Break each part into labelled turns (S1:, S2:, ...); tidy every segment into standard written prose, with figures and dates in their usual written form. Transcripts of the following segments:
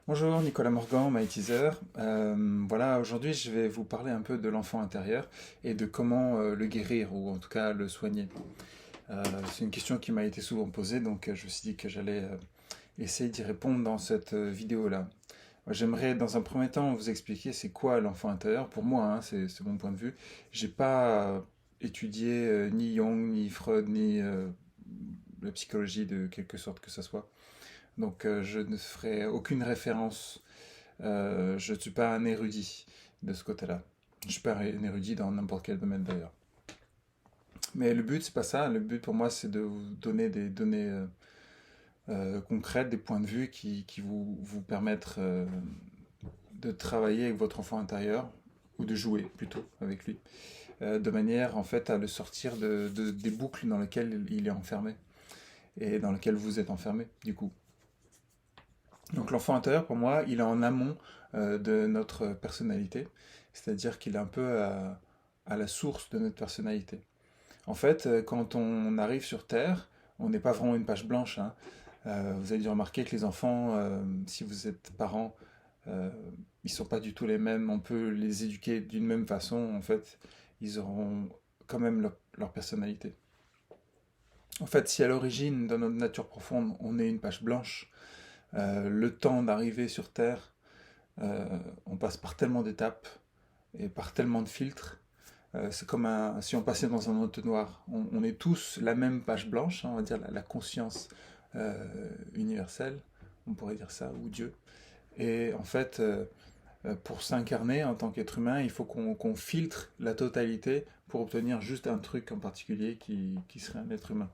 S1: Bonjour, Nicolas Morgan, My Teaser. Voilà, aujourd'hui je vais vous parler un peu de l'enfant intérieur et de comment le guérir ou en tout cas le soigner. C'est une question qui m'a été souvent posée, donc je me suis dit que j'allais essayer d'y répondre dans cette vidéo-là. Moi, j'aimerais dans un premier temps vous expliquer c'est quoi l'enfant intérieur. Pour moi, hein, c'est mon point de vue. J'ai pas étudié ni Jung, ni Freud, ni la psychologie de quelque sorte que ce soit. Donc je ne ferai aucune référence. Je ne suis pas un érudit de ce côté-là. Je suis pas un érudit dans n'importe quel domaine d'ailleurs. Mais le but, c'est pas ça. Le but pour moi, c'est de vous donner des données concrètes, des points de vue qui vous permettent de travailler avec votre enfant intérieur, ou de jouer plutôt avec lui, de manière en fait à le sortir des boucles dans lesquelles il est enfermé et dans lesquelles vous êtes enfermé du coup. Donc l'enfant intérieur, pour moi, il est en amont de notre personnalité, c'est-à-dire qu'il est un peu à la source de notre personnalité. En fait, quand on arrive sur Terre, on n'est pas vraiment une page blanche, hein. Vous avez dû remarquer que les enfants, si vous êtes parents, euh, ils ne sont pas du tout les mêmes. On peut les éduquer d'une même façon. En fait, ils auront quand même leur personnalité. En fait, si à l'origine, dans notre nature profonde, on est une page blanche, le temps d'arriver sur Terre, on passe par tellement d'étapes et par tellement de filtres. C'est comme si on passait dans un entonnoir. On est tous la même page blanche, hein, on va dire la conscience universelle, on pourrait dire ça, ou Dieu. Et en fait, pour s'incarner en tant qu'être humain, il faut qu'on filtre la totalité pour obtenir juste un truc en particulier qui serait un être humain.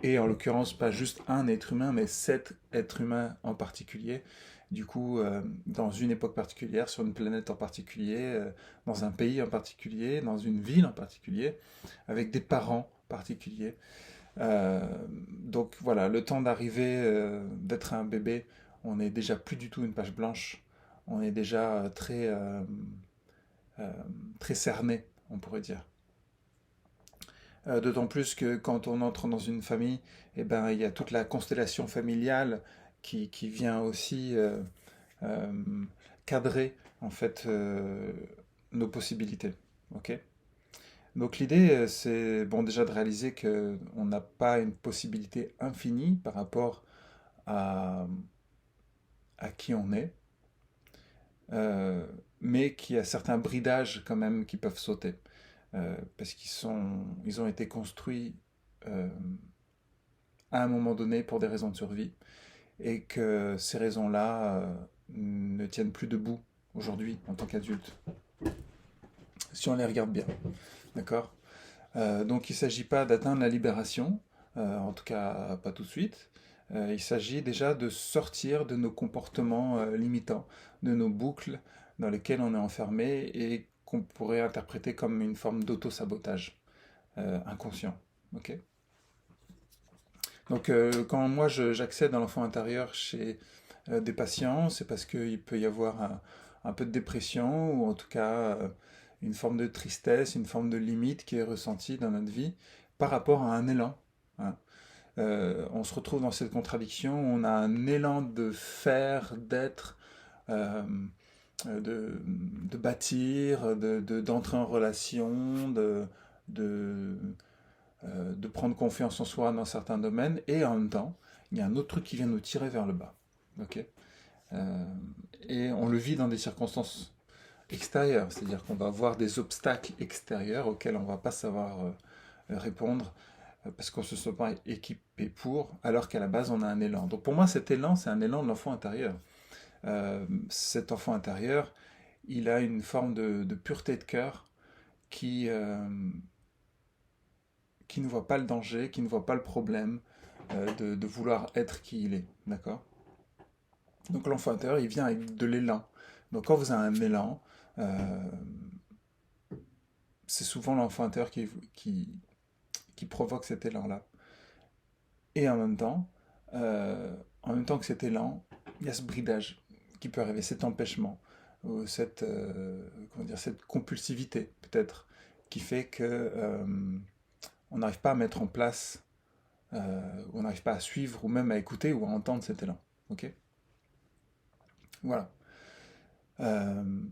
S1: Et en l'occurrence, pas juste un être humain, mais 7 êtres humains en particulier. Du coup, dans une époque particulière, sur une planète en particulier, dans un pays en particulier, dans une ville en particulier, avec des parents particuliers. Euh, donc voilà, le temps d'arriver, d'être un bébé, on n'est déjà plus du tout une page blanche. On est déjà euh, très cerné, on pourrait dire. D'autant plus que quand on entre dans une famille, eh ben, il y a toute la constellation familiale qui vient aussi euh, cadrer en fait nos possibilités. Ok. Donc l'idée, c'est bon déjà de réaliser que on n'a pas une possibilité infinie par rapport à, à qui on est, euh, mais qu'il y a certains bridages quand même qui peuvent sauter, parce ils ont été construits euh, à un moment donné pour des raisons de survie, et que ces raisons-là ne tiennent plus debout aujourd'hui en tant qu'adulte, si on les regarde bien. D'accord. Donc il ne s'agit pas d'atteindre la libération, en tout cas pas tout de suite. Il s'agit déjà de sortir de nos comportements limitants, de nos boucles dans lesquelles on est enfermé et qu'on pourrait interpréter comme une forme d'auto-sabotage inconscient. Ok. Donc quand moi j'accède à l'enfant intérieur chez des patients, c'est parce qu'il peut y avoir un peu de dépression ou en tout cas une forme de tristesse, une forme de limite qui est ressentie dans notre vie par rapport à un élan, hein. On se retrouve dans cette contradiction, on a un élan de faire, d'être, euh, de bâtir, d'entrer en relation, de, de prendre confiance en soi dans certains domaines, et en même temps, il y a un autre truc qui vient nous tirer vers le bas. Ok. Euh, et on le vit dans des circonstances extérieures, c'est-à-dire qu'on va avoir des obstacles extérieurs auxquels on ne va pas savoir répondre parce qu'on ne se sent pas équipé pour, alors qu'à la base on a un élan. Donc pour moi cet élan, c'est un élan de l'enfant intérieur. Cet enfant intérieur, il a une forme de pureté de cœur qui, euh, qui ne voit pas le danger, qui ne voit pas le problème de vouloir être qui il est. D'accord. Donc l'enfant intérieur, il vient avec de l'élan. Donc quand vous avez un élan, euh, c'est souvent l'enfant intérieur qui provoque cet élan-là. Et en même temps que cet élan, il y a ce bridage qui peut arriver, cet empêchement, ou comment dire, cette compulsivité peut-être, qui fait que on n'arrive pas à mettre en place, on n'arrive pas à suivre ou même à écouter ou à entendre cet élan. Ok. Voilà. Euh,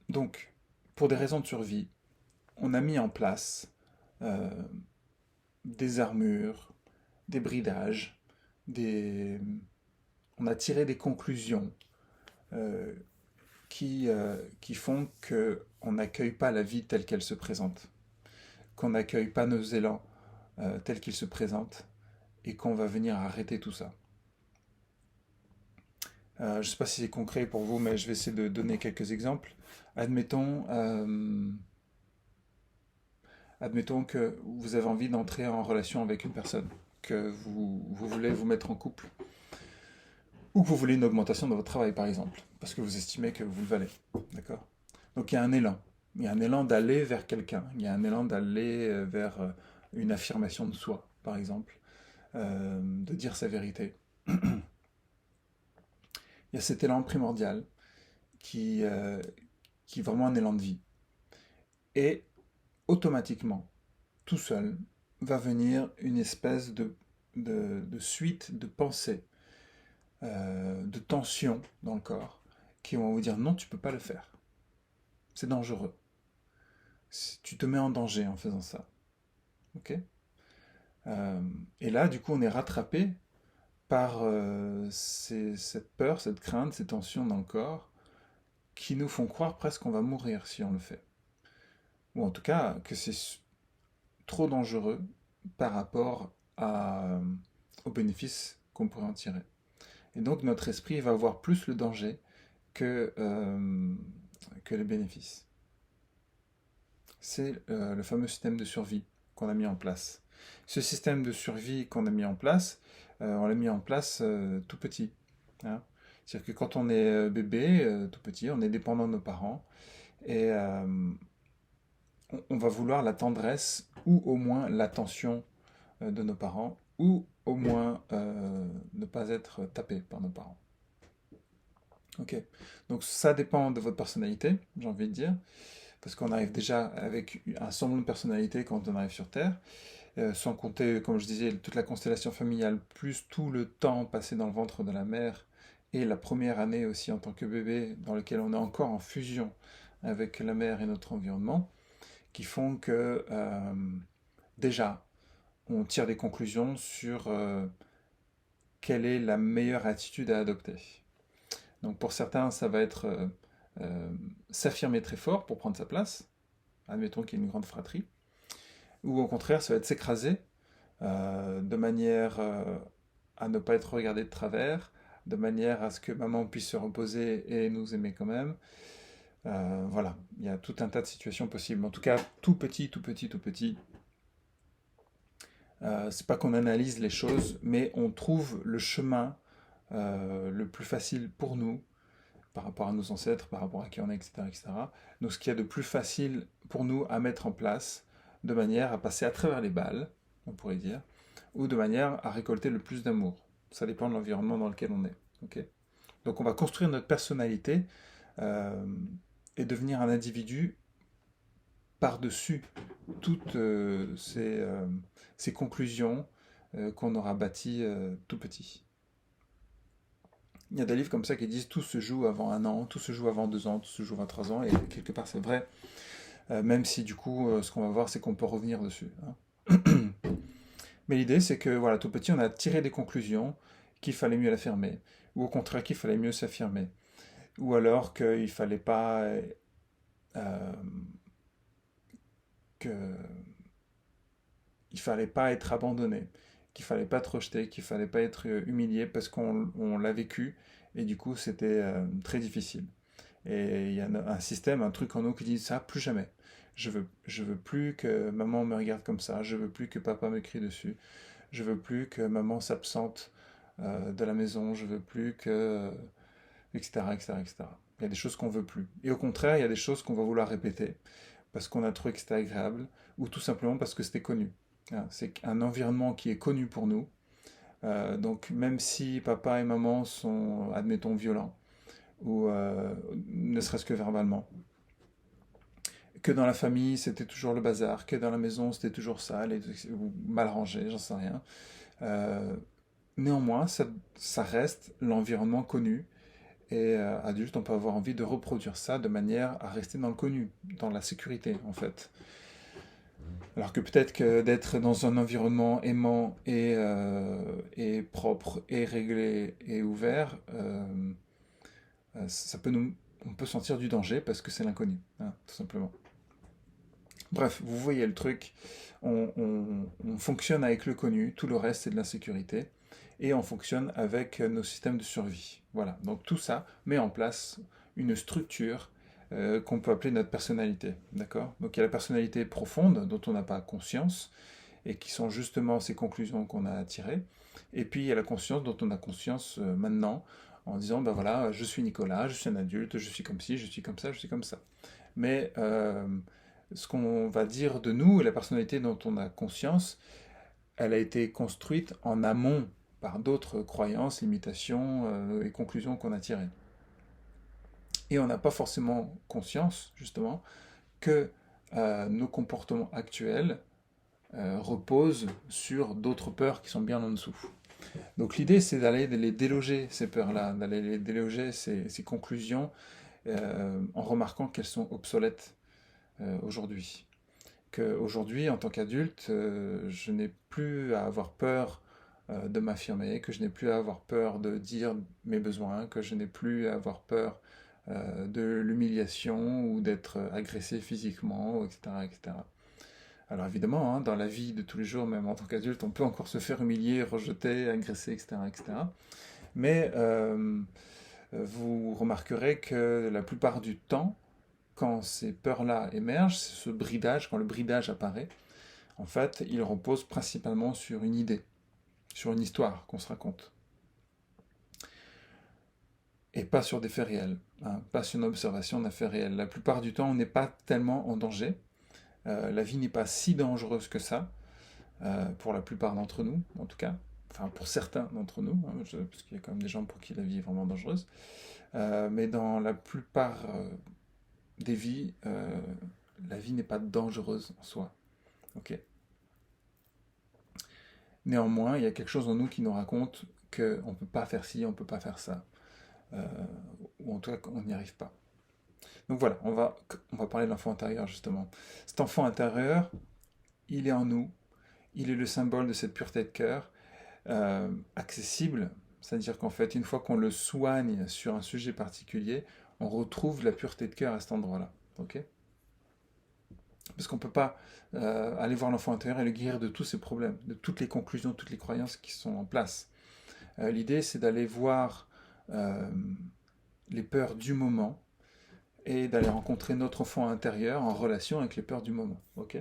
S1: donc, pour des raisons de survie, on a mis en place euh, des armures, des bridages, des... on a tiré des conclusions euh, qui font qu'on n'accueille pas la vie telle qu'elle se présente, qu'on n'accueille pas nos élans tels qu'ils se présentent, et qu'on va venir arrêter tout ça. Je ne sais pas si c'est concret pour vous, mais je vais essayer de donner quelques exemples. Admettons, admettons que vous avez envie d'entrer en relation avec une personne, que vous voulez vous mettre en couple, ou que vous voulez une augmentation dans votre travail, par exemple, parce que vous estimez que vous le valez. D'accord? Donc il y a un élan. Il y a un élan d'aller vers quelqu'un. Il y a un élan d'aller vers une affirmation de soi, par exemple, de dire sa vérité. Il y a cet élan primordial qui, euh, qui est vraiment un élan de vie. Et automatiquement, tout seul, va venir une espèce de suite de pensées, de tensions dans le corps, qui vont vous dire non, tu ne peux pas le faire. C'est dangereux. Tu te mets en danger en faisant ça. Ok. Et là, du coup, on est rattrapé par cette peur, cette crainte, ces tensions dans le corps, qui nous font croire presque qu'on va mourir si on le fait. Ou en tout cas, que c'est trop dangereux par rapport aux bénéfices qu'on pourrait en tirer. Et donc notre esprit va voir plus le danger que les bénéfices. C'est le fameux système de survie qu'on a mis en place. Ce système de survie qu'on a mis en place, on l'a mis en place tout petit. Hein. C'est-à-dire que quand on est bébé, tout petit, on est dépendant de nos parents et on va vouloir la tendresse ou au moins l'attention de nos parents ou au moins ne pas être tapé par nos parents. Ok, donc ça dépend de votre personnalité, j'ai envie de dire, parce qu'on arrive déjà avec un semblant de personnalité quand on arrive sur Terre, sans compter, comme je disais, toute la constellation familiale, plus tout le temps passé dans le ventre de la mère, et la première année aussi en tant que bébé, dans lequel on est encore en fusion avec la mère et notre environnement, qui font que déjà, on tire des conclusions sur quelle est la meilleure attitude à adopter. Donc pour certains, ça va être s'affirmer très fort pour prendre sa place, admettons qu'il y ait une grande fratrie, ou au contraire, ça va être s'écraser de manière à ne pas être regardé de travers, de manière à ce que maman puisse se reposer et nous aimer quand même. Voilà, il y a tout un tas de situations possibles. En tout cas, tout petit, tout petit, tout petit. C'est pas qu'on analyse les choses, mais on trouve le chemin le plus facile pour nous, par rapport à nos ancêtres, par rapport à qui on est, etc., etc. Donc ce qu'il y a de plus facile pour nous à mettre en place, de manière à passer à travers les balles, on pourrait dire, ou de manière à récolter le plus d'amour. Ça dépend de l'environnement dans lequel on est. Okay. Donc on va construire notre personnalité euh, et devenir un individu par-dessus toutes ces conclusions qu'on aura bâties tout petit. Il y a des livres comme ça qui disent tout se joue avant 1 an, tout se joue avant 2 ans, tout se joue avant 3 ans, et quelque part c'est vrai, même si du coup ce qu'on va voir c'est qu'on peut revenir dessus. Hein. Mais l'idée c'est que voilà, tout petit on a tiré des conclusions qu'il fallait mieux l'affirmer, ou au contraire qu'il fallait mieux s'affirmer, ou alors qu'il fallait pas euh, que il fallait pas être abandonné, qu'il fallait pas être rejeté, qu'il fallait pas être humilié parce qu'on l'a vécu et du coup c'était très difficile. Et il y a un système, un truc en nous qui dit ça, plus jamais. Je veux plus que maman me regarde comme ça, je veux plus que papa me crie dessus, je veux plus que maman s'absente de la maison, je veux plus que... etc., etc., etc. Il y a des choses qu'on veut plus. Et au contraire, il y a des choses qu'on va vouloir répéter parce qu'on a trouvé que c'était agréable ou tout simplement parce que c'était connu. Hein, c'est un environnement qui est connu pour nous. Donc même si papa et maman sont, admettons, violents, ou ne serait-ce que verbalement, que dans la famille c'était toujours le bazar, que dans la maison c'était toujours sale ou mal rangé, j'en sais rien. Euh, Néanmoins, ça reste l'environnement connu et adulte, on peut avoir envie de reproduire ça de manière à rester dans le connu, dans la sécurité en fait. Alors que peut-être que d'être dans un environnement aimant et propre et réglé et ouvert, ça peut on peut sentir du danger parce que c'est l'inconnu, hein, tout simplement. Bref, vous voyez le truc, on fonctionne avec le connu, tout le reste c'est de l'insécurité, et on fonctionne avec nos systèmes de survie. Voilà, donc tout ça met en place une structure qu'on peut appeler notre personnalité, d'accord? Donc il y a la personnalité profonde dont on n'a pas conscience, et qui sont justement ces conclusions qu'on a tirées, et puis il y a la conscience dont on a conscience maintenant, en disant, ben voilà, je suis Nicolas, je suis un adulte, je suis comme ci, je suis comme ça, je suis comme ça. Mais ce qu'on va dire de nous et la personnalité dont on a conscience, elle a été construite en amont par d'autres croyances, limitations et conclusions qu'on a tirées. Et on n'a pas forcément conscience, justement, que nos comportements actuels reposent sur d'autres peurs qui sont bien en dessous. Donc l'idée, c'est d'aller les déloger, ces peurs-là, d'aller les déloger, ces conclusions, en remarquant qu'elles sont obsolètes aujourd'hui. Qu'aujourd'hui, en tant qu'adulte, je n'ai plus à avoir peur de m'affirmer, que je n'ai plus à avoir peur de dire mes besoins, que je n'ai plus à avoir peur de l'humiliation ou d'être agressé physiquement, etc., etc. Alors évidemment, hein, dans la vie de tous les jours, même en tant qu'adulte, on peut encore se faire humilier, rejeter, agresser, etc., etc. Mais vous remarquerez que la plupart du temps, quand ces peurs-là émergent, ce bridage, quand le bridage apparaît, en fait, il repose principalement sur une idée, sur une histoire qu'on se raconte. Et pas sur des faits réels, hein, pas sur une observation d'un fait réel. La plupart du temps, on n'est pas tellement en danger. La vie n'est pas si dangereuse que ça, pour la plupart d'entre nous, en tout cas. Enfin, pour certains d'entre nous, hein, parce qu'il y a quand même des gens pour qui la vie est vraiment dangereuse. Mais dans la plupart des vies, la vie n'est pas dangereuse en soi. Ok. Néanmoins, il y a quelque chose en nous qui nous raconte qu'on ne peut pas faire ci, on ne peut pas faire ça. Euh, ou en tout cas, on n'y arrive pas. Donc voilà, on va parler de l'enfant intérieur justement. Cet enfant intérieur, il est en nous, il est le symbole de cette pureté de cœur, accessible, c'est-à-dire qu'en fait, une fois qu'on le soigne sur un sujet particulier, on retrouve la pureté de cœur à cet endroit-là. Ok? Parce qu'on ne peut pas aller voir l'enfant intérieur et le guérir de tous ses problèmes, de toutes les conclusions, toutes les croyances qui sont en place. L'idée, c'est d'aller voir euh, les peurs du moment et d'aller rencontrer notre enfant intérieur en relation avec les peurs du moment. Ok?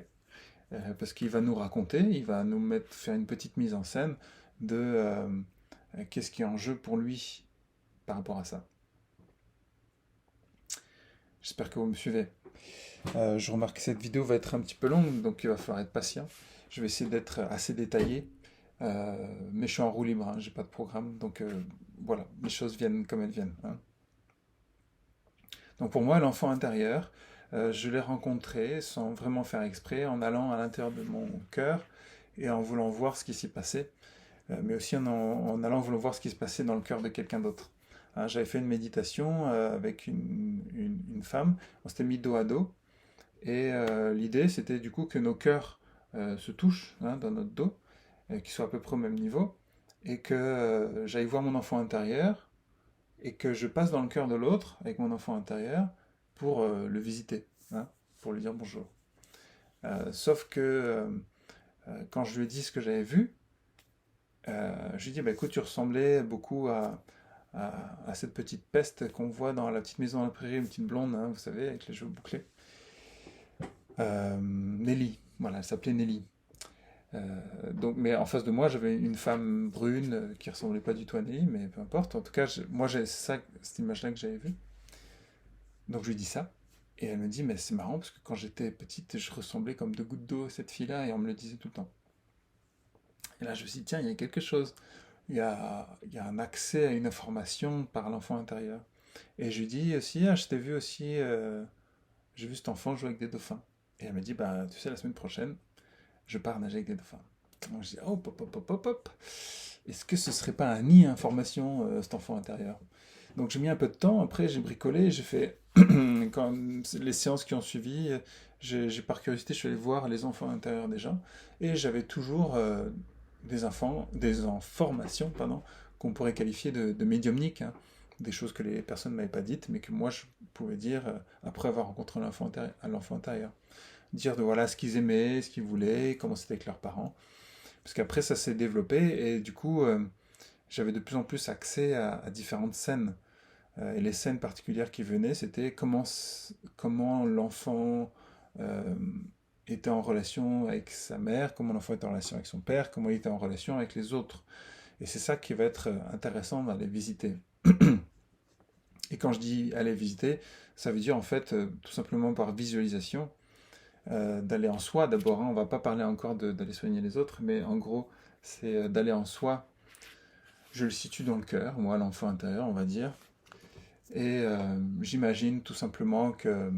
S1: Parce qu'il va nous raconter, il va nous faire une petite mise en scène de qu'est-ce qui est en jeu pour lui par rapport à ça. J'espère que vous me suivez. Je remarque que cette vidéo va être un petit peu longue, donc il va falloir être patient. Je vais essayer d'être assez détaillé, mais je suis en roue libre, hein, j'ai pas de programme, donc voilà, les choses viennent comme elles viennent. Hein. Donc pour moi, l'enfant intérieur, je l'ai rencontré sans vraiment faire exprès, en allant à l'intérieur de mon cœur et en voulant voir ce qui s'y passait, mais aussi en allant vouloir voir ce qui se passait dans le cœur de quelqu'un d'autre. Hein, j'avais fait une méditation avec une femme, on s'était mis dos à dos, et l'idée c'était du coup que nos cœurs se touchent hein, dans notre dos, qu'ils soient à peu près au même niveau, et que j'aille voir mon enfant intérieur, et que je passe dans le cœur de l'autre avec mon enfant intérieur pour le visiter, hein, pour lui dire bonjour. Sauf que quand je lui ai dit ce que j'avais vu, je lui ai dit bah, écoute, tu ressemblais beaucoup à cette petite peste qu'on voit dans la petite maison à la prairie, une petite blonde, hein, vous savez, avec les cheveux bouclés. Nelly, voilà, elle s'appelait Nelly. Donc, mais en face de moi, j'avais une femme brune qui ressemblait pas du tout à Nelly, mais peu importe. En tout cas, moi, j'ai cette image-là que j'avais vue. Donc, je lui dis ça. Et elle me dit, mais c'est marrant parce que quand j'étais petite, je ressemblais comme deux gouttes d'eau à cette fille-là et on me le disait tout le temps. Et là, je me suis dit, tiens, il y a quelque chose. Il y a un accès à une information par l'enfant intérieur. Et je lui dis aussi, ah, je t'ai vu aussi, j'ai vu cet enfant jouer avec des dauphins. Et elle me dit, bah, tu sais, la semaine prochaine, je pars nager avec des dauphins. Donc je dis, oh, hop, hop, hop, hop, hop. Est-ce que ce serait pas un nid à information, cet enfant intérieur? Donc j'ai mis un peu de temps, après j'ai bricolé, j'ai fait, quand les séances qui ont suivi, par curiosité, je suis allé voir les enfants intérieurs déjà, et j'avais toujours des informations, pardon, qu'on pourrait qualifier de médiumniques, hein. Des choses que les personnes ne m'avaient pas dites, mais que moi je pouvais dire après avoir rencontré l'enfant intérieur. Dire de voilà ce qu'ils aimaient, ce qu'ils voulaient, comment c'était avec leurs parents. Parce qu'après ça s'est développé, et du coup j'avais de plus en plus accès à différentes scènes. Et les scènes particulières qui venaient, c'était comment l'enfant euh, était en relation avec sa mère, comment l'enfant était en relation avec son père, comment il était en relation avec les autres. Et c'est ça qui va être intéressant d'aller visiter. Et quand je dis aller visiter, ça veut dire en fait tout simplement par visualisation, d'aller en soi d'abord, hein. On va pas parler encore d'aller soigner les autres, mais en gros, c'est d'aller en soi. Je le situe dans le cœur, moi, l'enfant intérieur, on va dire. Et j'imagine tout simplement que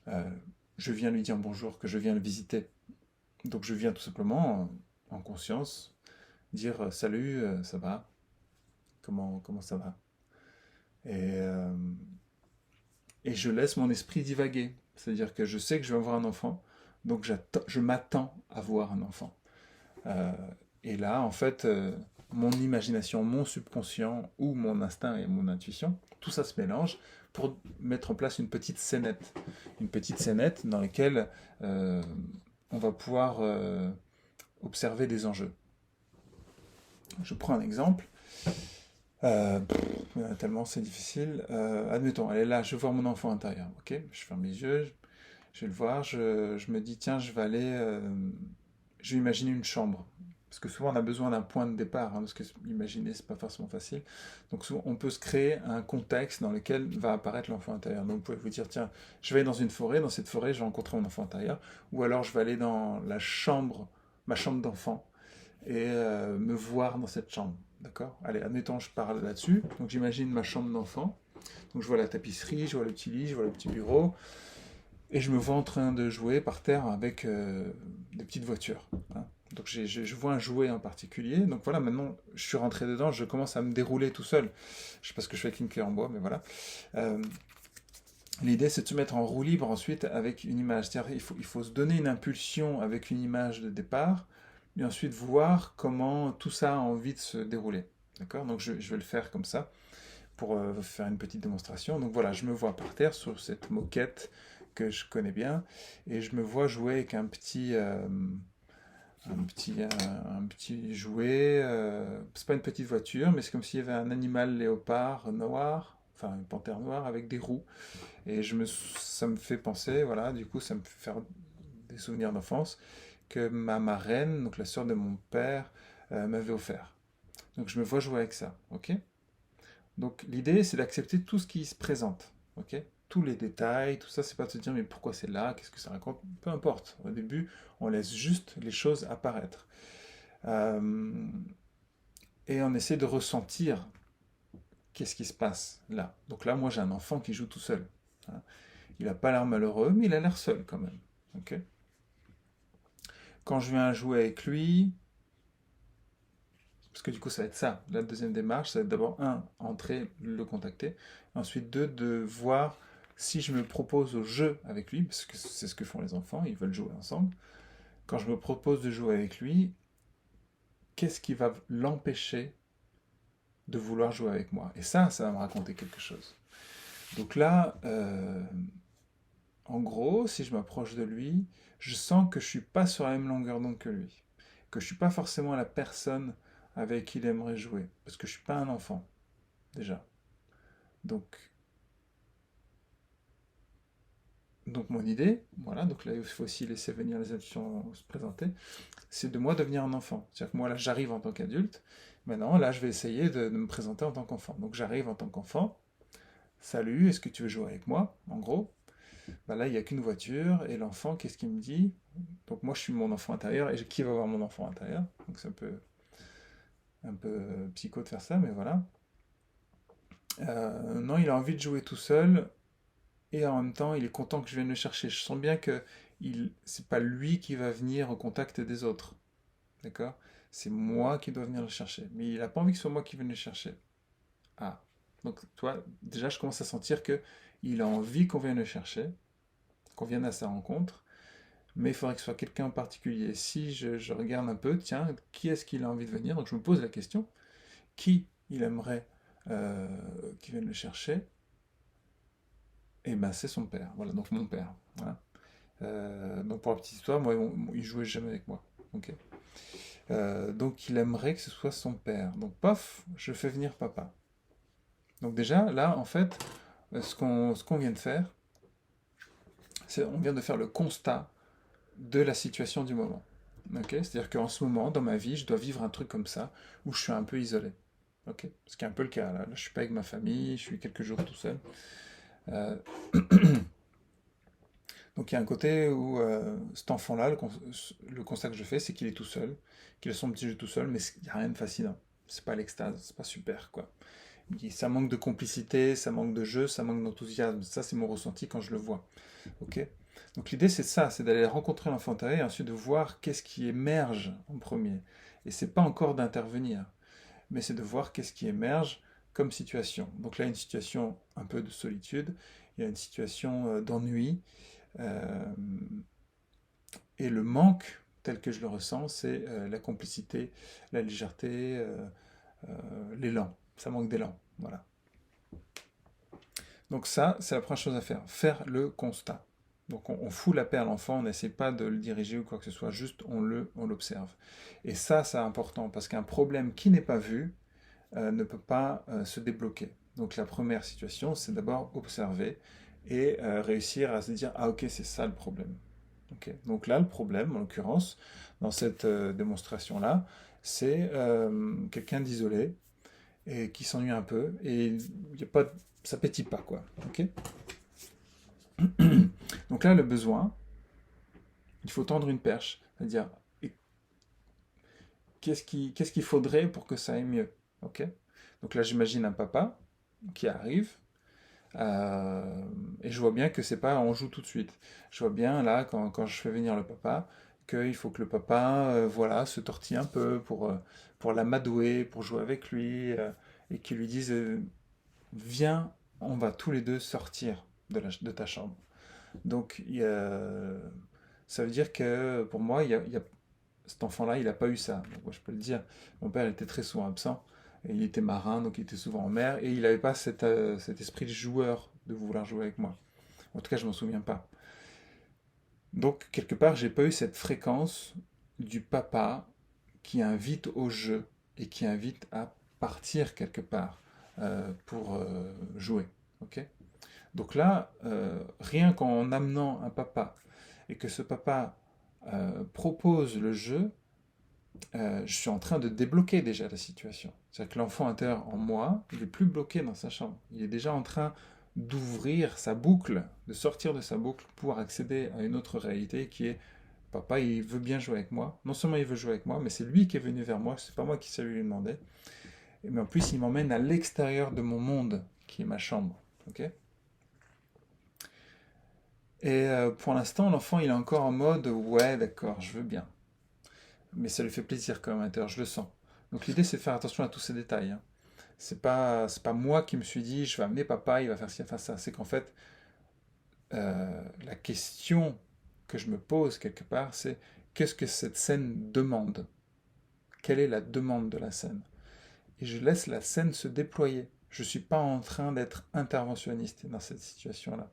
S1: euh, je viens lui dire bonjour, que je viens le visiter. Donc je viens tout simplement en conscience dire salut, ça va, comment ça va. Et, euh, et je laisse mon esprit divaguer. C'est-à-dire que je sais que je vais avoir un enfant, donc je m'attends à voir un enfant. Euh, et là, en fait, mon imagination, mon subconscient ou mon instinct et mon intuition, tout ça se mélange pour mettre en place une petite scénette. Une petite scénette dans laquelle on va pouvoir observer des enjeux. Je prends un exemple. Tellement c'est difficile. Admettons, elle est là, je vais voir mon enfant intérieur. Ok, je ferme les yeux, je vais le voir, je me dis, tiens, je vais imaginer une chambre. Parce que souvent on a besoin d'un point de départ, hein, parce que imaginer c'est pas forcément facile. Donc souvent on peut se créer un contexte dans lequel va apparaître l'enfant intérieur. Donc vous pouvez vous dire, tiens, je vais aller dans une forêt, dans cette forêt je vais rencontrer mon enfant intérieur. Ou alors je vais aller dans ma chambre d'enfant, et me voir dans cette chambre. D'accord. Allez, admettons, je parle là-dessus. Donc j'imagine ma chambre d'enfant. Donc je vois la tapisserie, je vois le petit lit, je vois le petit bureau. Et je me vois en train de jouer par terre avec des petites voitures, hein. Donc je vois un jouet en particulier. Donc voilà, maintenant je suis rentré dedans, je commence à me dérouler tout seul. Je sais pas ce que je fais avec une clé en bois, mais voilà. Euh, L'idée c'est de se mettre en roue libre ensuite avec une image. C'est-à-dire il faut se donner une impulsion avec une image de départ, et ensuite voir comment tout ça a envie de se dérouler. D'accord. Donc je vais le faire comme ça pour faire une petite démonstration. Donc voilà, je me vois par terre sur cette moquette que je connais bien, et je me vois jouer avec un petit jouet. C'est pas une petite voiture, mais c'est comme s'il y avait un animal léopard noir, enfin une panthère noire avec des roues. Et ça me fait penser, voilà, du coup, ça me fait faire des souvenirs d'enfance que ma marraine, donc la sœur de mon père, m'avait offert. Donc je me vois jouer avec ça, ok. Donc l'idée, c'est d'accepter tout ce qui se présente, ok. Tous les détails, tout ça, c'est pas de se dire mais pourquoi c'est là, qu'est-ce que ça raconte, peu importe. Au début, on laisse juste les choses apparaître. Euh, et on essaie de ressentir qu'est-ce qui se passe là. Donc là, moi, j'ai un enfant qui joue tout seul, hein. Il n'a pas l'air malheureux, mais il a l'air seul quand même, ok. Quand je viens jouer avec lui, parce que du coup ça va être ça, la deuxième démarche, ça va être d'abord, un, entrer, le contacter, ensuite deux, de voir si je me propose au jeu avec lui, parce que c'est ce que font les enfants, ils veulent jouer ensemble. Quand je me propose de jouer avec lui, qu'est-ce qui va l'empêcher de vouloir jouer avec moi? Et ça va me raconter quelque chose. Donc là, en gros, si je m'approche de lui, je sens que je suis pas sur la même longueur d'onde que lui, que je suis pas forcément la personne avec qui il aimerait jouer, parce que je suis pas un enfant déjà. Donc, donc mon idée, voilà, donc là il faut aussi laisser venir les intuitions se présenter, c'est de moi devenir un enfant. C'est-à-dire que moi là j'arrive en tant qu'adulte, maintenant là je vais essayer de me présenter en tant qu'enfant. Donc j'arrive en tant qu'enfant, salut, est-ce que tu veux jouer avec moi? En gros, bah là, il n'y a qu'une voiture, et l'enfant, qu'est-ce qu'il me dit? Donc moi, je suis mon enfant intérieur, et qui va voir mon enfant intérieur? Donc c'est un peu psycho de faire ça, mais voilà. Non, il a envie de jouer tout seul, et en même temps, il est content que je vienne le chercher. Je sens bien que c'est pas lui qui va venir au contact des autres, d'accord? C'est moi qui dois venir le chercher. Mais il n'a pas envie que ce soit moi qui vienne le chercher. Ah. Donc, toi, déjà, je commence à sentir que il a envie qu'on vienne le chercher, qu'on vienne à sa rencontre, mais il faudrait que ce soit quelqu'un en particulier. Si je regarde un peu, tiens, qui est-ce qu'il a envie de venir? Donc, je me pose la question, qui il aimerait euh, qu'il vienne le chercher? Et ben, c'est son père. Voilà, donc mon père. Voilà. Donc, pour la petite histoire, moi, il jouait jamais avec moi. Ok. Donc, il aimerait que ce soit son père. Donc, paf, je fais venir papa. Donc, déjà, là, en fait, ce qu'on vient de faire, c'est on vient de faire le constat de la situation du moment. Okay, c'est-à-dire qu'en ce moment, dans ma vie, je dois vivre un truc comme ça, où je suis un peu isolé. Okay, ce qui est un peu le cas. Là, je suis pas avec ma famille, je suis quelques jours tout seul. Euh, Donc il y a un côté où cet enfant-là, le constat que je fais, c'est qu'il est tout seul, qu'il a son petit jeu tout seul, mais il n'y a rien de fascinant. C'est pas l'extase, c'est pas super, quoi. Ça manque de complicité, ça manque de jeu, ça manque d'enthousiasme. Ça, c'est mon ressenti quand je le vois. Ok. Donc l'idée, c'est ça, c'est d'aller rencontrer l'enfant intérieur et ensuite de voir qu'est-ce qui émerge en premier. Et c'est pas encore d'intervenir, mais c'est de voir qu'est-ce qui émerge comme situation. Donc là, il y a une situation un peu de solitude, il y a une situation d'ennui, euh, et le manque, tel que je le ressens, c'est la complicité, la légèreté, l'élan. Ça manque d'élan. Voilà. Donc ça, c'est la première chose à faire. Faire le constat. Donc on fout la paix à l'enfant, on n'essaie pas de le diriger ou quoi que ce soit, juste on l'observe. Et ça, c'est important, parce qu'un problème qui n'est pas vu ne peut pas se débloquer. Donc la première situation, c'est d'abord observer et réussir à se dire, ah ok, c'est ça le problème. Okay. Donc là, le problème, en l'occurrence, dans cette démonstration-là, c'est quelqu'un d'isolé et qui s'ennuie un peu et y a pas, ça pétille pas, quoi. Okay. Donc là, le besoin, il faut tendre une perche, c'est-à-dire qu'est-ce qu'il faudrait pour que ça aille mieux. Okay. Donc là, j'imagine un papa qui arrive. Et je vois bien que c'est pas on joue tout de suite. Je vois bien là quand je fais venir le papa qu'il faut que le papa voilà se tortille un peu pour l'amadouer, pour jouer avec lui et qu'il lui dise viens, on va tous les deux sortir de ta chambre. Donc ça veut dire que pour moi cet enfant-là il n'a pas eu ça. Donc, moi, je peux le dire. Mon père était très souvent absent. Et il était marin, donc il était souvent en mer, et il n'avait pas cet esprit de joueur de vouloir jouer avec moi. En tout cas, je m'en souviens pas. Donc, quelque part, j'ai pas eu cette fréquence du papa qui invite au jeu et qui invite à partir quelque part pour jouer. Ok. Donc là, rien qu'en amenant un papa et que ce papa propose le jeu, je suis en train de débloquer déjà la situation. C'est-à-dire que l'enfant intérieur en moi, il est plus bloqué dans sa chambre. Il est déjà en train d'ouvrir sa boucle, de sortir de sa boucle pour accéder à une autre réalité qui est papa, il veut bien jouer avec moi. Non seulement il veut jouer avec moi, mais c'est lui qui est venu vers moi, c'est pas moi qui sais lui demander. Mais en plus, il m'emmène à l'extérieur de mon monde, qui est ma chambre. Ok. Et pour l'instant, l'enfant, il est encore en mode ouais, d'accord, je veux bien. Mais ça lui fait plaisir quand même à l'intérieur, je le sens. Donc l'idée, c'est de faire attention à tous ces détails. Hein. C'est pas moi qui me suis dit, je vais amener papa, il va faire ci, il va faire ça. C'est qu'en fait, la question que je me pose quelque part, c'est qu'est-ce que cette scène demande? Quelle est la demande de la scène? Et je laisse la scène se déployer. Je ne suis pas en train d'être interventionniste dans cette situation-là.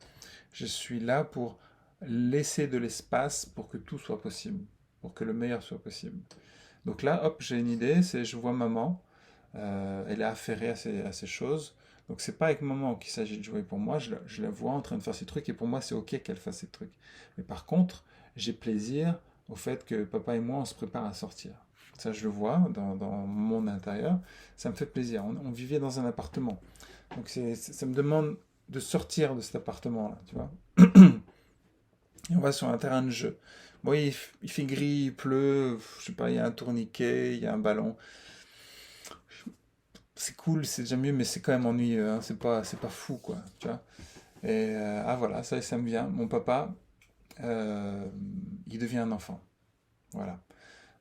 S1: Je suis là pour laisser de l'espace pour que tout soit possible, pour que le meilleur soit possible. Donc là, hop, j'ai une idée, c'est je vois maman, elle est affairée à ces choses. Donc c'est pas avec maman qu'il s'agit de jouer pour moi, je la vois en train de faire ses trucs et pour moi c'est ok qu'elle fasse ses trucs. Mais par contre, j'ai plaisir au fait que papa et moi on se prépare à sortir. Ça je le vois dans mon intérieur, ça me fait plaisir. On vivait dans un appartement. Donc ça me demande de sortir de cet appartement-là, tu vois. Et on va sur un terrain de jeu. Bon, il fait gris, il pleut, je sais pas, il y a un tourniquet, il y a un ballon. C'est cool, c'est déjà mieux, mais c'est quand même ennuyeux, hein. C'est pas fou, quoi, tu vois. Et ah voilà, ça me vient. Mon papa, euh, il devient un enfant. Voilà.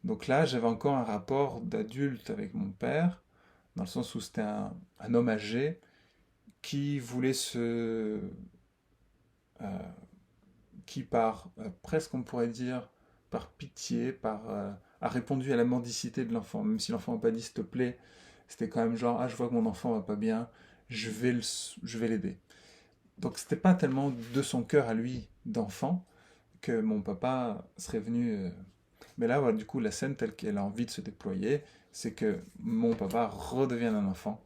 S1: Donc là, j'avais encore un rapport d'adulte avec mon père, dans le sens où c'était un homme âgé qui voulait euh, qui par presque on pourrait dire par pitié, a répondu à la mendicité de l'enfant, même si l'enfant n'a pas dit s'il te plaît, c'était quand même genre ah je vois que mon enfant va pas bien, je vais l'aider. Donc c'était pas tellement de son cœur à lui d'enfant que mon papa serait venu. Mais là voilà, du coup la scène telle qu'elle a envie de se déployer, c'est que mon papa redevienne un enfant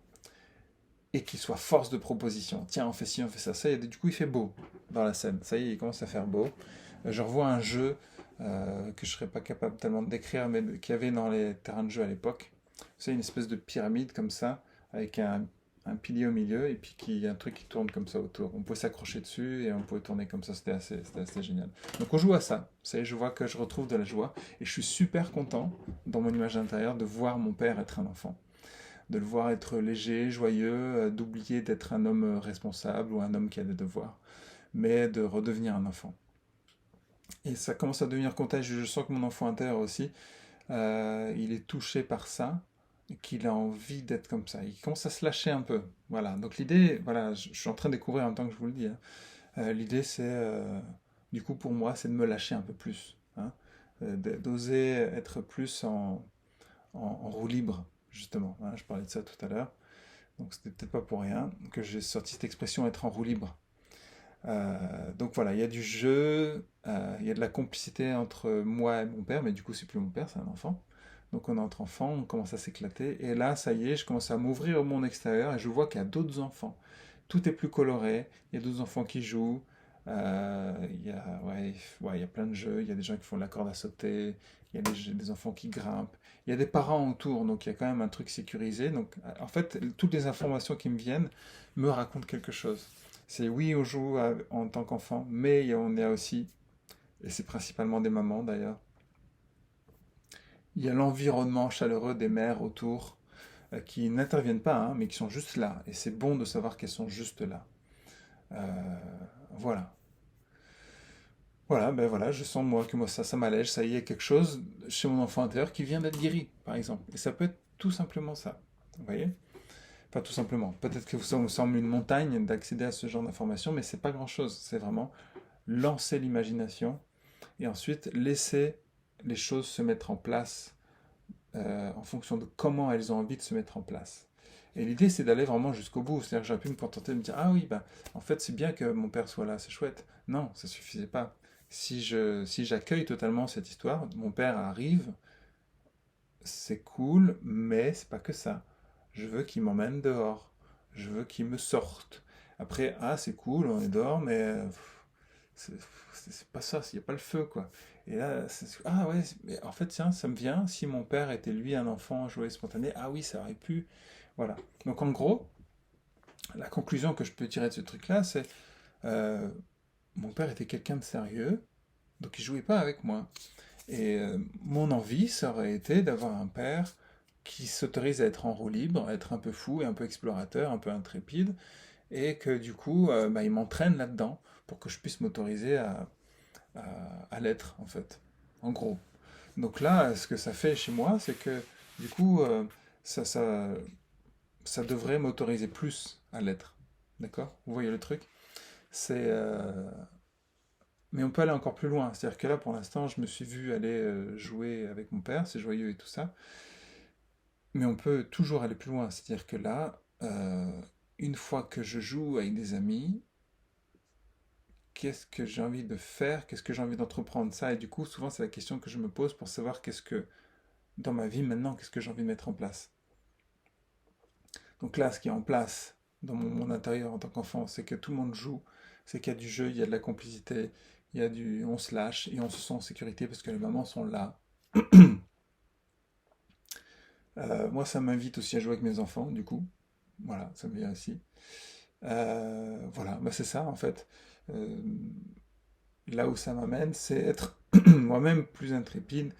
S1: et qu'il soit force de proposition. Tiens, on fait ci, on fait ça. Et du coup, il fait beau dans la scène. Ça y est, il commence à faire beau. Je revois un jeu que je ne serais pas capable tellement de décrire, mais qu'il y avait dans les terrains de jeu à l'époque. C'est une espèce de pyramide comme ça, avec un pilier au milieu, et puis qui, un truc qui tourne comme ça autour. On pouvait s'accrocher dessus, et on pouvait tourner comme ça, c'était assez génial. Donc on joue à ça. Ça y est, je vois que je retrouve de la joie, et je suis super content, dans mon image intérieure, de voir mon père être un enfant, de le voir être léger, joyeux, d'oublier d'être un homme responsable ou un homme qui a des devoirs, mais de redevenir un enfant. Et ça commence à devenir contagieux. Je sens que mon enfant intérieur aussi, il est touché par ça, et qu'il a envie d'être comme ça. Il commence à se lâcher un peu. Voilà. Donc l'idée, voilà, je suis en train de découvrir en même temps que je vous le dis, hein. L'idée, c'est, du coup, pour moi, c'est de me lâcher un peu plus, hein. D'oser être plus en roue libre, justement, hein. Je parlais de ça tout à l'heure. Donc c'était peut-être pas pour rien que j'ai sorti cette expression être en roue libre. Donc voilà, il y a du jeu, il y a de la complicité entre moi et mon père, mais du coup c'est plus mon père, c'est un enfant. Donc on est entre enfants, on commence à s'éclater, et là ça y est, je commence à m'ouvrir au monde extérieur et je vois qu'il y a d'autres enfants. Tout est plus coloré, il y a d'autres enfants qui jouent, il y a plein de jeux, il y a des gens qui font de la corde à sauter, il y a des enfants qui grimpent, il y a des parents autour, donc il y a quand même un truc sécurisé. Donc en fait, toutes les informations qui me viennent me racontent quelque chose. C'est oui, on joue en tant qu'enfant, mais on est aussi, et c'est principalement des mamans d'ailleurs, il y a l'environnement chaleureux des mères autour qui n'interviennent pas, hein, mais qui sont juste là. Et c'est bon de savoir qu'elles sont juste là. Euh, voilà. Voilà, ben voilà, je sens moi que moi ça m'allège, ça y est, il y a quelque chose chez mon enfant intérieur qui vient d'être guéri, par exemple. Et ça peut être tout simplement ça. Vous voyez? Pas tout simplement. Peut-être que ça vous semble une montagne d'accéder à ce genre d'informations, mais c'est pas grand-chose. C'est vraiment lancer l'imagination et ensuite laisser les choses se mettre en place en fonction de comment elles ont envie de se mettre en place. Et l'idée, c'est d'aller vraiment jusqu'au bout. C'est-à-dire que j'aurais pu me contenter de me dire, ah oui, bah, en fait, c'est bien que mon père soit là, c'est chouette. Non, ça suffisait pas. Si j'accueille totalement cette histoire, mon père arrive, c'est cool, mais c'est pas que ça. Je veux qu'il m'emmène dehors. Je veux qu'il me sorte. Après, ah, c'est cool, on est dehors, mais c'est c'est pas ça, il n'y a pas le feu, quoi. Et là, ah ouais, mais en fait, tiens, ça me vient, si mon père était lui un enfant joyeux spontané, ah oui, ça aurait pu. Voilà. Donc en gros, la conclusion que je peux tirer de ce truc-là, c'est euh, mon père était quelqu'un de sérieux, donc il jouait pas avec moi. Et mon envie, ça aurait été d'avoir un père qui s'autorise à être en roue libre, à être un peu fou et un peu explorateur, un peu intrépide, et que du coup, bah, il m'entraîne là-dedans pour que je puisse m'autoriser à l'être, en fait. En gros. Donc là, ce que ça fait chez moi, c'est que du coup, ça, ça, ça devrait m'autoriser plus à l'être. D'accord? Vous voyez le truc? C'est, mais on peut aller encore plus loin. C'est-à-dire que là, pour l'instant, je me suis vu aller jouer avec mon père, c'est joyeux et tout ça. Mais on peut toujours aller plus loin. C'est-à-dire que là, une fois que je joue avec des amis, qu'est-ce que j'ai envie de faire? Qu'est-ce que j'ai envie d'entreprendre? Ça, et du coup, souvent, c'est la question que je me pose pour savoir qu'est-ce que, dans ma vie maintenant, qu'est-ce que j'ai envie de mettre en place. Donc là, ce qui est en place dans mon intérieur en tant qu'enfant, c'est que tout le monde joue, c'est qu'il y a du jeu, il y a de la complicité, on se lâche et on se sent en sécurité parce que les mamans sont là. Moi, ça m'invite aussi à jouer avec mes enfants, du coup. Voilà, ça me vient aussi. Voilà, bah c'est ça en fait. Euh, Là où ça m'amène, c'est être moi-même plus intrépide,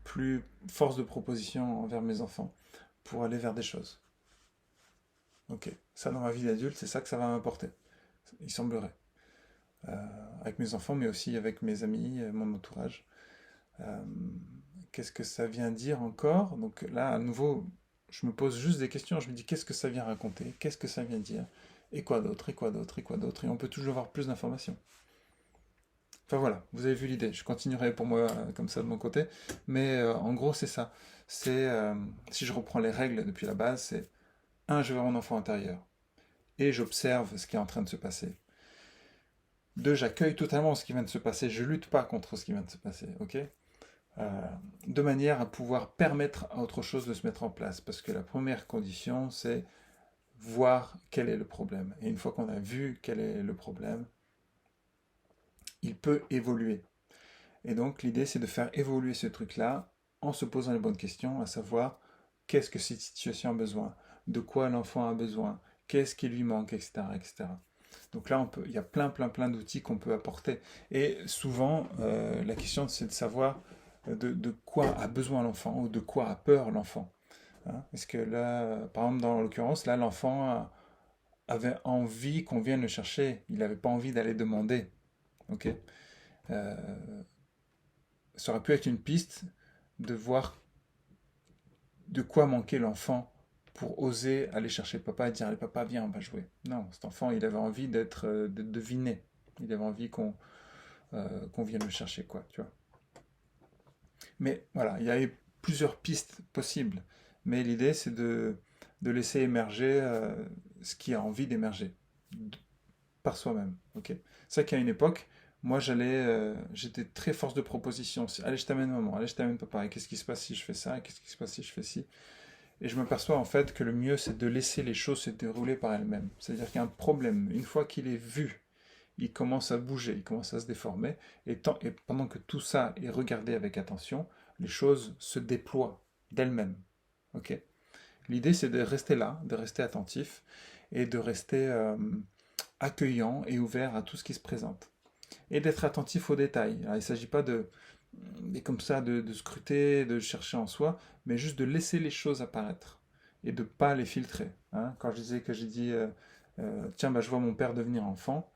S1: plus force de proposition envers mes enfants pour aller vers des choses. Ok, ça dans ma vie d'adulte, c'est ça que ça va m'apporter. Il semblerait. Avec mes enfants, mais aussi avec mes amis, mon entourage. Euh, Qu'est-ce que ça vient dire encore? Donc là, à nouveau, je me pose juste des questions. Je me dis, qu'est-ce que ça vient raconter? Qu'est-ce que ça vient dire? et quoi d'autre, et quoi d'autre, et quoi d'autre, et on peut toujours avoir plus d'informations. Enfin voilà, vous avez vu l'idée. Je continuerai pour moi comme ça de mon côté, mais en gros c'est ça. C'est si je reprends les règles depuis la base, c'est un, je vais voir mon enfant intérieur et j'observe ce qui est en train de se passer. Deux, j'accueille totalement ce qui vient de se passer. Je lutte pas contre ce qui vient de se passer, ok? De manière à pouvoir permettre à autre chose de se mettre en place, parce que la première condition, c'est voir quel est le problème. Et une fois qu'on a vu quel est le problème, il peut évoluer. Et donc l'idée, c'est de faire évoluer ce truc-là en se posant les bonnes questions, à savoir qu'est-ce que cette situation a besoin, de quoi l'enfant a besoin, qu'est-ce qui lui manque, etc., etc. Donc là, il y a plein d'outils qu'on peut apporter. Et souvent, la question, c'est de savoir de quoi a besoin l'enfant ou de quoi a peur l'enfant. Hein. Est-ce que là, par exemple, dans l'occurrence, là, l'enfant avait envie qu'on vienne le chercher. Il n'avait pas envie d'aller demander. Ok. Euh, Ça aurait pu être une piste de voir de quoi manquait l'enfant pour oser aller chercher papa et dire allez papa viens on va jouer. Non, cet enfant il avait envie d'être deviné. Il avait envie qu'on vienne le chercher quoi, tu vois. Mais voilà, il y a eu plusieurs pistes possibles. Mais l'idée c'est de laisser émerger ce qui a envie d'émerger par soi-même. Ok. C'est vrai qu'à une époque, moi j'étais très force de proposition. Allez, je t'amène maman, allez, je t'amène papa. Et qu'est-ce qui se passe si je fais ça? Et qu'est-ce qui se passe si je fais ci? Et je m'aperçois en fait que le mieux c'est de laisser les choses se dérouler par elles-mêmes. C'est-à-dire qu'il y a un problème. Une fois qu'il est vu, il commence à bouger, il commence à se déformer. Et pendant que tout ça est regardé avec attention, les choses se déploient d'elles-mêmes. Ok. L'idée c'est de rester là, de rester attentif et de rester accueillant et ouvert à tout ce qui se présente. Et d'être attentif aux détails. Alors, il ne s'agit pas comme ça de scruter, de chercher en soi, mais juste de laisser les choses apparaître et de ne pas les filtrer. Hein. Quand je disais que j'ai dit tiens, bah, je vois mon père devenir enfant,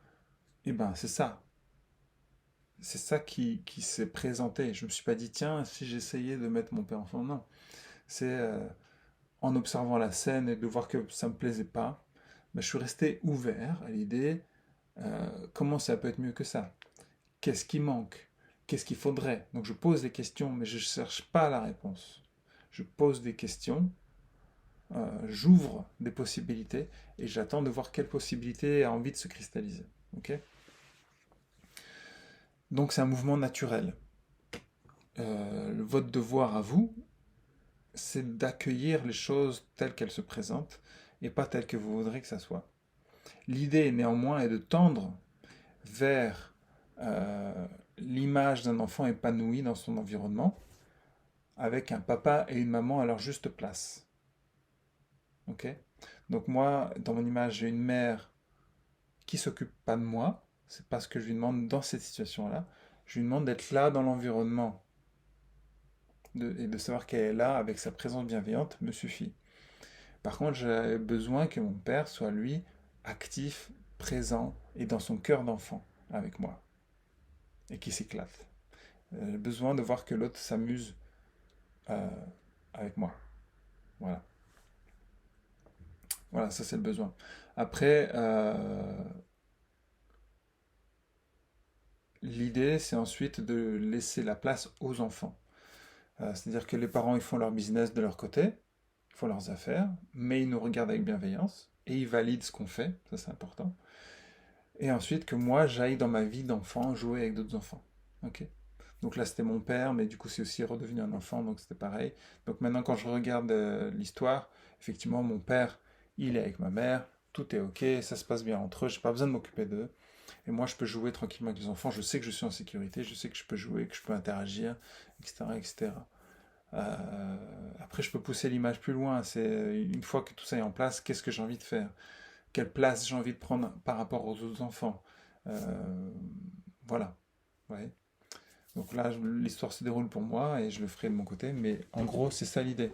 S1: et ben c'est ça. C'est ça qui s'est présenté. Je ne me suis pas dit tiens, si j'essayais de mettre mon père enfant. Non. C'est en observant la scène et de voir que ça ne me plaisait pas, ben, je suis resté ouvert à l'idée comment ça peut être mieux que ça. Qu'est-ce qui manque? Qu'est-ce qu'il faudrait? Donc je pose des questions, mais je ne cherche pas la réponse. Je pose des questions, j'ouvre des possibilités et j'attends de voir quelle possibilité a envie de se cristalliser. Okay. Donc c'est un mouvement naturel. Votre devoir à vous, c'est d'accueillir les choses telles qu'elles se présentent et pas telles que vous voudrez que ça soit. L'idée néanmoins est de tendre vers l'image d'un enfant épanoui dans son environnement, avec un papa et une maman à leur juste place. Ok. Donc moi, dans mon image, j'ai une mère qui s'occupe pas de moi. C'est pas ce que je lui demande dans cette situation-là. Je lui demande d'être là dans l'environnement et de savoir qu'elle est là avec sa présence bienveillante me suffit. Par contre, j'ai besoin que mon père soit lui actif, présent et dans son cœur d'enfant avec moi et qui s'éclate. J'ai besoin de voir que l'autre s'amuse euh, avec moi. Voilà. Voilà, ça c'est le besoin. Après, l'idée c'est ensuite de laisser la place aux enfants. C'est-à-dire que les parents ils font leur business de leur côté, ils font leurs affaires, mais ils nous regardent avec bienveillance et ils valident ce qu'on fait, ça c'est important. Et ensuite que moi j'aille dans ma vie d'enfant jouer avec d'autres enfants. Ok. Donc là c'était mon père, mais du coup c'est aussi redevenu un enfant, donc c'était pareil. Donc maintenant quand je regarde l'histoire, effectivement mon père il est avec ma mère, tout est ok, ça se passe bien entre eux, j'ai pas besoin de m'occuper d'eux. Et moi je peux jouer tranquillement avec les enfants, je sais que je suis en sécurité, je sais que je peux jouer, que je peux interagir, etc. etc. Après je peux pousser l'image plus loin, c'est une fois que tout ça est en place, qu'est-ce que j'ai envie de faire? Quelle place j'ai envie de prendre par rapport aux autres enfants. Voilà. Ouais. Donc là, l'histoire se déroule pour moi et je le ferai de mon côté, mais en gros, c'est ça l'idée.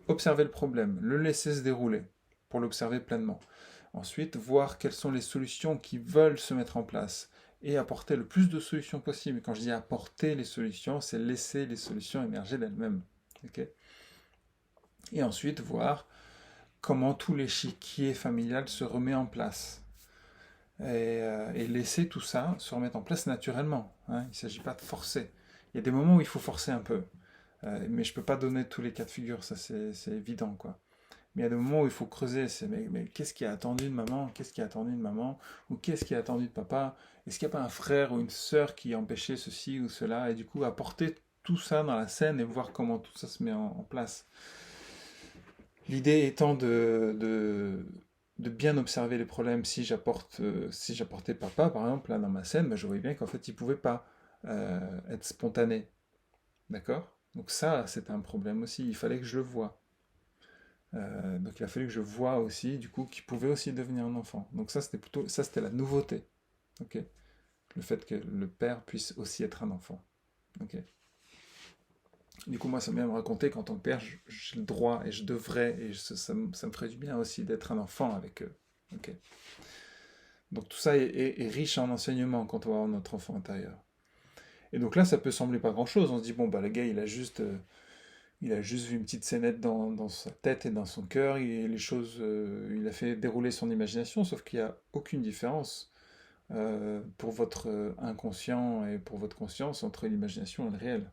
S1: Observer le problème, le laisser se dérouler pour l'observer pleinement. Ensuite, voir quelles sont les solutions qui veulent se mettre en place et apporter le plus de solutions possible. Quand je dis apporter les solutions, c'est laisser les solutions émerger d'elles-mêmes. Okay. Et ensuite, voir comment tout l'échiquier familial se remet en place. et laisser tout ça se remettre en place naturellement, hein. Il ne s'agit pas de forcer. Il y a des moments où il faut forcer un peu, mais je ne peux pas donner tous les cas de figure, ça c'est évident, quoi. Mais il y a des moments où il faut creuser, c'est mais qu'est-ce qui a attendu de maman? Qu'est-ce qui a attendu de maman? Ou qu'est-ce qui a attendu de papa? Est-ce qu'il n'y a pas un frère ou une sœur qui a empêché ceci ou cela? Et du coup, apporter tout ça dans la scène et voir comment tout ça se met en place. L'idée étant de bien observer les problèmes. Si j'apportais papa, par exemple, là dans ma scène, ben, je voyais bien qu'en fait, il ne pouvait pas être spontané. D'accord? Donc ça, c'était un problème aussi. Il fallait que je le voie. Donc il a fallu que je voie aussi, du coup, qu'il pouvait aussi devenir un enfant. Donc ça c'était la nouveauté. Ok? Le fait que le père puisse aussi être un enfant. Ok? Du coup, moi, ça m'a même raconté qu'en tant que père, j'ai le droit et je devrais, et ça me ferait du bien aussi d'être un enfant avec eux. Ok. Donc tout ça est riche en enseignements quand on va avoir notre enfant intérieur. Et donc là, ça peut sembler pas grand-chose. On se dit, bon, bah le gars, il a juste vu une petite scénette dans sa tête et dans son cœur, il a fait dérouler son imagination, sauf qu'il n'y a aucune différence pour votre inconscient et pour votre conscience entre l'imagination et le réel.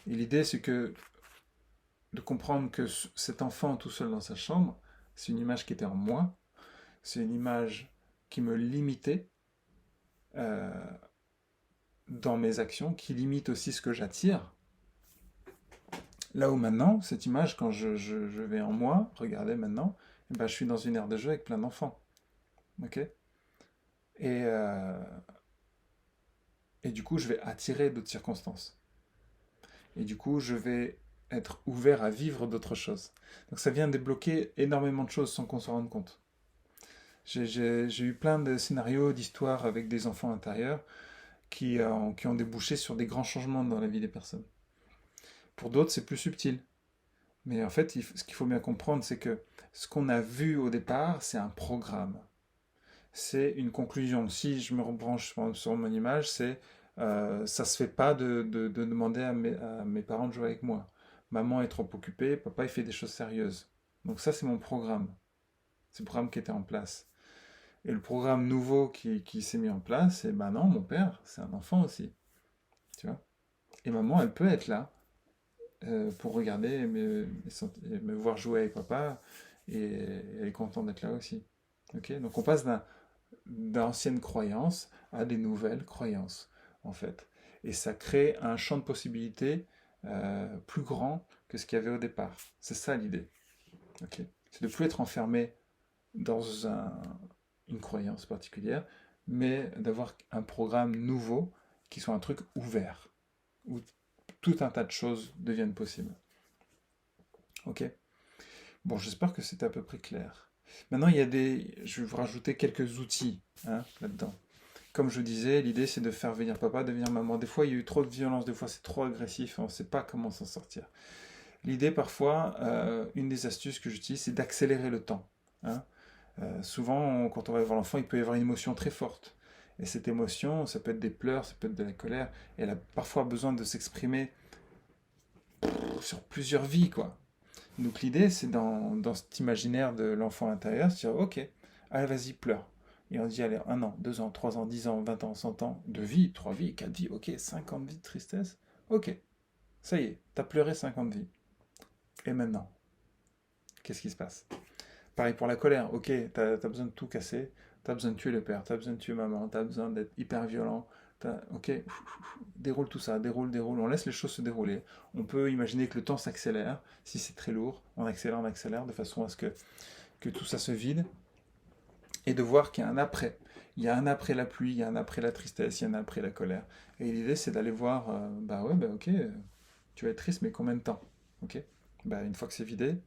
S1: Et l'idée, c'est de comprendre que cet enfant tout seul dans sa chambre, c'est une image qui était en moi, c'est une image qui me limitait euh, dans mes actions, qui limite aussi ce que j'attire. Là où maintenant, cette image, quand je vais en moi, regardez maintenant, eh ben, je suis dans une aire de jeu avec plein d'enfants. Ok? Et, euh, et du coup, je vais attirer d'autres circonstances. Et du coup, je vais être ouvert à vivre d'autres choses. Donc ça vient débloquer énormément de choses sans qu'on s'en rende compte. J'ai eu plein de scénarios, d'histoires avec des enfants intérieurs qui ont débouché sur des grands changements dans la vie des personnes. Pour d'autres, c'est plus subtil. Mais en fait, ce qu'il faut bien comprendre, c'est que ce qu'on a vu au départ, c'est un programme. C'est une conclusion. Si je me rebranche sur mon image, ça se fait pas de demander à mes parents de jouer avec moi. Maman est trop occupée, papa il fait des choses sérieuses. Donc ça, c'est mon programme. C'est le programme qui était en place. Et le programme nouveau qui s'est mis en place, c'est ben non, mon père, c'est un enfant aussi. Tu vois? Et maman, elle peut être là pour regarder et me voir jouer avec papa. Et elle est contente d'être là aussi. Ok. Donc on passe d'anciennes croyances à des nouvelles croyances, en fait. Et ça crée un champ de possibilités plus grand que ce qu'il y avait au départ. C'est ça l'idée. Ok. C'est de ne plus être enfermé dans une croyance particulière, mais d'avoir un programme nouveau qui soit un truc ouvert, où tout un tas de choses deviennent possibles. Ok? Bon, j'espère que c'est à peu près clair. Maintenant, je vais vous rajouter quelques outils hein, là-dedans. Comme je disais, l'idée c'est de faire venir papa, devenir maman. Des fois, il y a eu trop de violence, des fois c'est trop agressif, on ne sait pas comment s'en sortir. L'idée, parfois, une des astuces que j'utilise, c'est d'accélérer le temps. Hein. Souvent, quand on va voir l'enfant, il peut y avoir une émotion très forte. Et cette émotion, ça peut être des pleurs, ça peut être de la colère, et elle a parfois besoin de s'exprimer sur plusieurs vies, quoi. Donc l'idée, c'est dans cet imaginaire de l'enfant intérieur, c'est dire, ok, allez, vas-y, pleure. Et on dit, allez, 1 an, 2 ans, 3 ans, 10 ans, 20 ans, 100 ans de vie, 3 vies, 4 vies, ok, 50 vies de tristesse, ok, ça y est, t'as pleuré 50 vies. Et maintenant, qu'est-ce qui se passe? Pareil pour la colère, ok, t'as besoin de tout casser, t'as besoin de tuer le père, t'as besoin de tuer maman, t'as besoin d'être hyper violent, ok, déroule tout ça, déroule, on laisse les choses se dérouler. On peut imaginer que le temps s'accélère, si c'est très lourd, on accélère, de façon à ce que tout ça se vide, et de voir qu'il y a un après. Il y a un après la pluie, il y a un après la tristesse, il y a un après la colère. Et l'idée, c'est d'aller voir, bah ouais, bah ok, tu vas être triste, mais combien de temps? Ok, bah une fois que c'est vidé,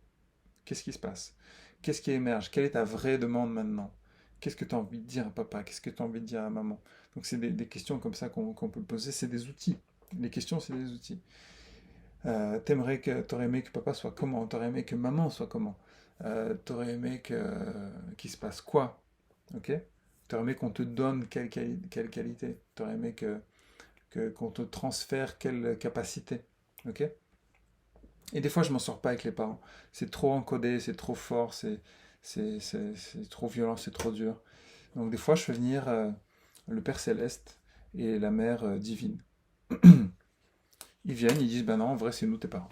S1: qu'est-ce qui se passe? Qu'est-ce qui émerge? Quelle est ta vraie demande maintenant? Qu'est-ce que tu as envie de dire à papa? Qu'est-ce que tu as envie de dire à maman? Donc c'est des questions comme ça qu'on peut poser, c'est des outils. Les questions, c'est des outils. T'aurais aimé que papa soit comment? T'aurais aimé que maman soit comment? T'aurais aimé qu'il se passe quoi? Ok? T'aurais aimé qu'on te donne quelle qualité? T'aurais aimé qu'on te transfère quelle capacité? Ok? Et des fois, je m'en sors pas avec les parents. C'est trop encodé, c'est trop fort, c'est trop violent, c'est trop dur. Donc des fois, je fais venir le Père Céleste et la Mère Divine. Ils viennent, ils disent, bah non, en vrai, c'est nous tes parents.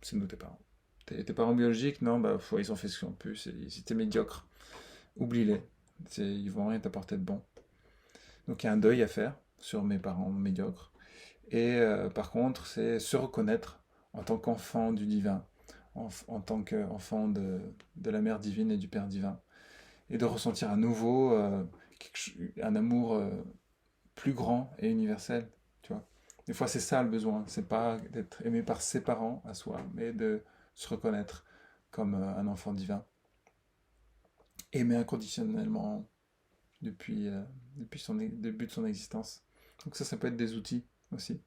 S1: C'est nous tes parents. Tes parents biologiques, non, bah ils ont fait ce qu'ils ont pu, ils étaient médiocres. Oublie-les. Ils vont rien t'apporter de bon. Donc il y a un deuil à faire sur mes parents médiocres. Et par contre, c'est se reconnaître en tant qu'enfant du divin, en tant qu'enfant de la mère divine et du Père divin. Et de ressentir à nouveau un amour plus grand et universel, tu vois. Des fois, c'est ça le besoin. C'est pas d'être aimé par ses parents à soi, mais de se reconnaître comme un enfant divin. Aimé inconditionnellement depuis son début de son existence. Donc ça peut être des outils aussi.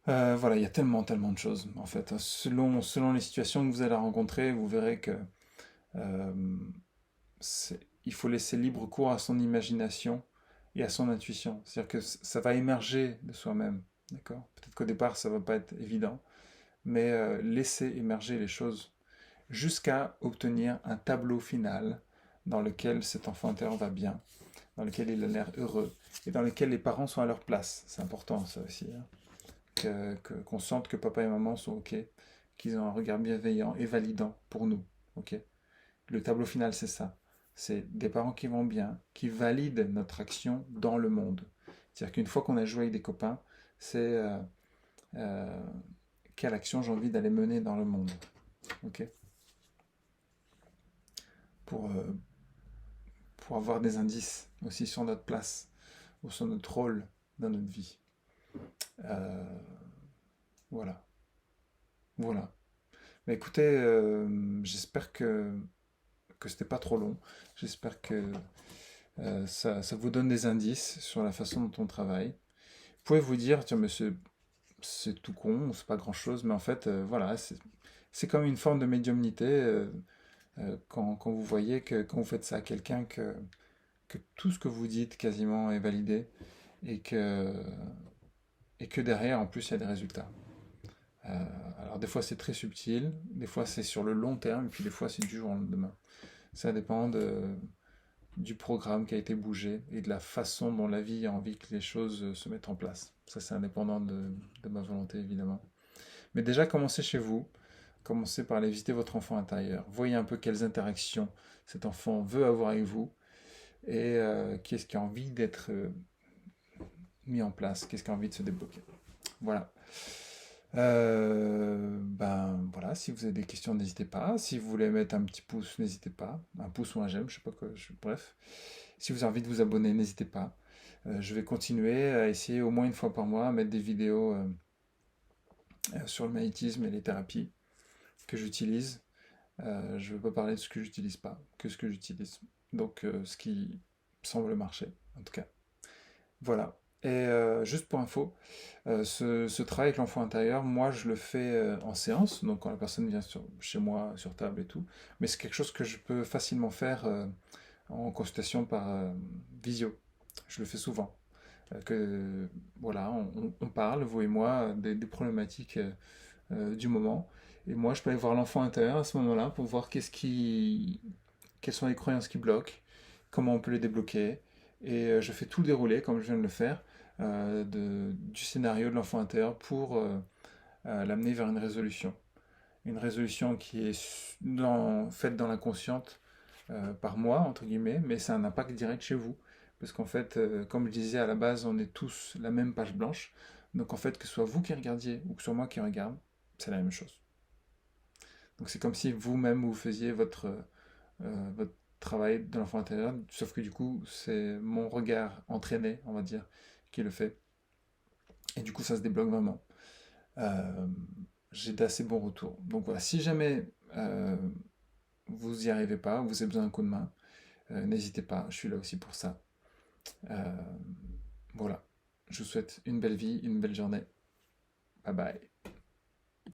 S1: Voilà, il y a tellement de choses en fait. Selon les situations que vous allez rencontrer, vous verrez que euh, il faut laisser libre cours à son imagination et à son intuition. C'est-à-dire que ça va émerger de soi-même. D'accord? Peut-être qu'au départ, ça va pas être évident, mais laissez émerger les choses jusqu'à obtenir un tableau final dans lequel cet enfant intérieur va bien, dans lequel il a l'air heureux et dans lequel les parents sont à leur place. C'est important ça aussi. Hein. Qu'on sente que papa et maman sont OK, qu'ils ont un regard bienveillant et validant pour nous. OK. Le tableau final, c'est ça. C'est des parents qui vont bien, qui valident notre action dans le monde. C'est-à-dire qu'une fois qu'on a joué avec des copains, c'est euh, quelle action j'ai envie d'aller mener dans le monde. OK. Pour, euh, pour avoir des indices aussi sur notre place ou sur notre rôle dans notre vie. Euh, voilà. Voilà. Mais écoutez, j'espère que c'était pas trop long. J'espère que ça vous donne des indices sur la façon dont on travaille. Vous pouvez vous dire, tiens, mais c'est tout con, c'est pas grand-chose, mais en fait, voilà, c'est comme une forme de médiumnité quand vous voyez que quand vous faites ça à quelqu'un, que tout ce que vous dites quasiment est validé et que derrière, en plus, il y a des résultats. Alors des fois c'est très subtil, des fois c'est sur le long terme, et puis des fois c'est du jour au lendemain. Ça dépend du programme qui a été bougé et de la façon dont la vie a envie que les choses se mettent en place. Ça c'est indépendant de ma volonté évidemment. Mais déjà commencez chez vous, commencez par aller visiter votre enfant intérieur. Voyez un peu quelles interactions cet enfant veut avoir avec vous et qu'est-ce qui a envie d'être mis en place, qu'est-ce qui a envie de se débloquer. Voilà. Ben voilà, si vous avez des questions, n'hésitez pas. Si vous voulez mettre un petit pouce, n'hésitez pas. Un pouce ou un j'aime, je sais pas quoi. Bref. Si vous avez envie de vous abonner, n'hésitez pas. Je vais continuer à essayer au moins une fois par mois à mettre des vidéos sur le magnétisme et les thérapies que j'utilise. Je ne veux pas parler de ce que j'utilise pas, que ce que j'utilise. Donc ce qui semble marcher, en tout cas. Voilà. Et juste pour info, ce travail avec l'enfant intérieur, moi je le fais en séance, donc quand la personne vient chez moi sur table et tout, mais c'est quelque chose que je peux facilement faire en consultation par visio. Je le fais souvent. Voilà, on parle, vous et moi, des problématiques du moment. Et moi, je peux aller voir l'enfant intérieur à ce moment-là pour voir quelles sont les croyances qui bloquent, comment on peut les débloquer. Et je fais tout le déroulé, comme je viens de le faire, du scénario de l'enfant intérieur pour l'amener vers une résolution. Une résolution qui est faite dans l'inconsciente par moi, entre guillemets, mais ça a un impact direct chez vous. Parce qu'en fait, comme je disais à la base, on est tous la même page blanche. Donc en fait, que ce soit vous qui regardiez ou que ce soit moi qui regarde, c'est la même chose. Donc c'est comme si vous-même vous faisiez votre travail de l'enfant intérieur, sauf que du coup, c'est mon regard entraîné, on va dire, qui le fait. Et du coup, ça se débloque vraiment. Euh, j'ai d'assez bons retours. Donc voilà, si jamais vous n'y arrivez pas, vous avez besoin d'un coup de main, n'hésitez pas, je suis là aussi pour ça. Euh, voilà, je vous souhaite une belle vie, une belle journée. Bye bye.